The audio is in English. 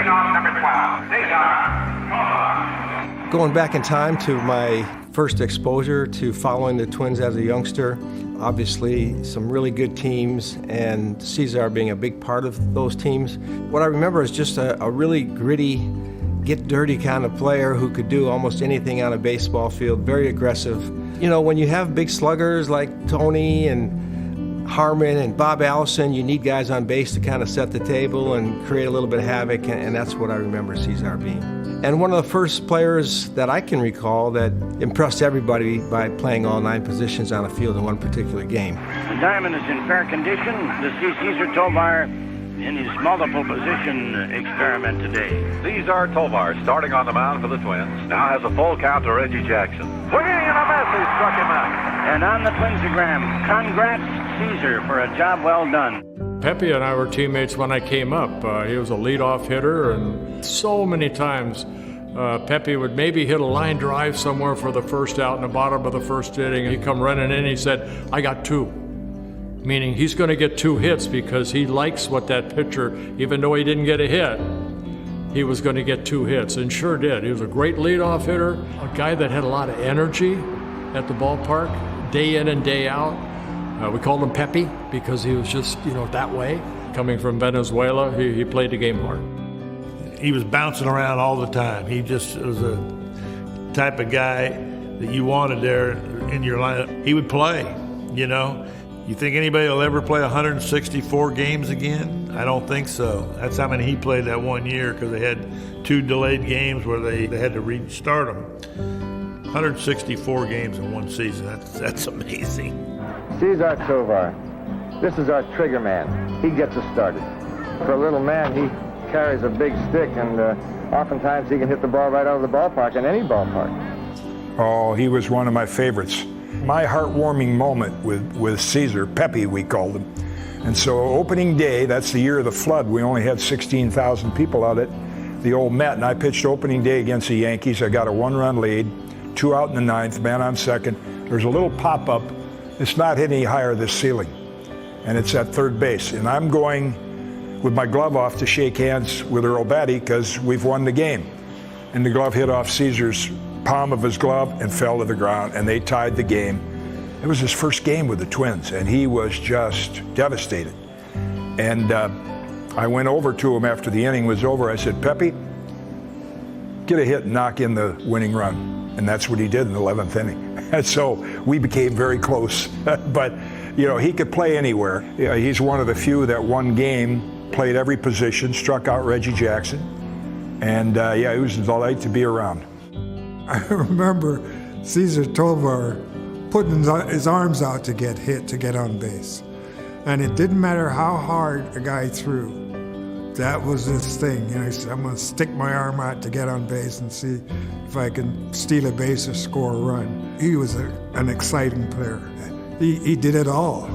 Leading off number 12, Cesar Tovar. Going back in time to my first exposure to following the Twins as a youngster, obviously some really good teams and Cesar being a big part of those teams. What I remember is just a really gritty, get dirty kind of player who could do almost anything on a baseball field, very aggressive. You know, when you have big sluggers like Tony and Harmon and Bob Allison, you need guys on base to kind of set the table and create a little bit of havoc, and that's what I remember Cesar being. And one of the first players that I can recall that impressed everybody by playing all 9 positions on a field in one particular game. The diamond is in fair condition to see Cesar Tovar in his multiple position experiment today. Cesar Tovar starting on the mound for the Twins. Now has a full count to Reggie Jackson. Swinging and a miss, he struck him out. And on the Twinsogram, congrats Cesar for a job well done. Pepe and I were teammates when I came up. He was a leadoff hitter, and so many times Pepe would maybe hit a line drive somewhere for the first out in the bottom of the first inning. He'd come running in, he said, "I got 2." Meaning he's going to get 2 hits because he likes what that pitcher, even though he didn't get a hit, he was going to get 2 hits, and sure did. He was a great leadoff hitter, a guy that had a lot of energy at the ballpark, day in and day out. We called him Pepe because he was just, that way. Coming from Venezuela, he played the game hard. He was bouncing around all the time. He just was a type of guy that you wanted there in your lineup. He would play, You think anybody will ever play 164 games again? I don't think so. That's how many he played that one year because they had 2 delayed games where they had to restart them. 164 games in one season. That's amazing. Cesar Tovar, this is our trigger man. He gets us started. For a little man, he carries a big stick, and oftentimes he can hit the ball right out of the ballpark, in any ballpark. Oh, he was one of my favorites. My heartwarming moment with Cesar, Pepe we called him. And so opening day, that's the year of the flood, we only had 16,000 people out at the old Met, and I pitched opening day against the Yankees. I got a 1-run lead, 2 out in the 9th, man on second. There's a little pop-up. It's not any higher this ceiling, and it's at third base. And I'm going with my glove off to shake hands with Earl Batty because we've won the game. And the glove hit off Cesar's palm of his glove and fell to the ground, and they tied the game. It was his first game with the Twins, and he was just devastated. And I went over to him after the inning was over. I said, "Pepe, get a hit and knock in the winning run." And that's what he did in the 11th inning. And so we became very close. But, he could play anywhere. He's one of the few that one game, played every position, struck out Reggie Jackson. And, it was a delight to be around. I remember Cesar Tovar putting his arms out to get hit, to get on base. And it didn't matter how hard a guy threw. That was his thing. He said, "I'm going to stick my arm out to get on base and see if I can steal a base or score a run." He was an exciting player. He did it all.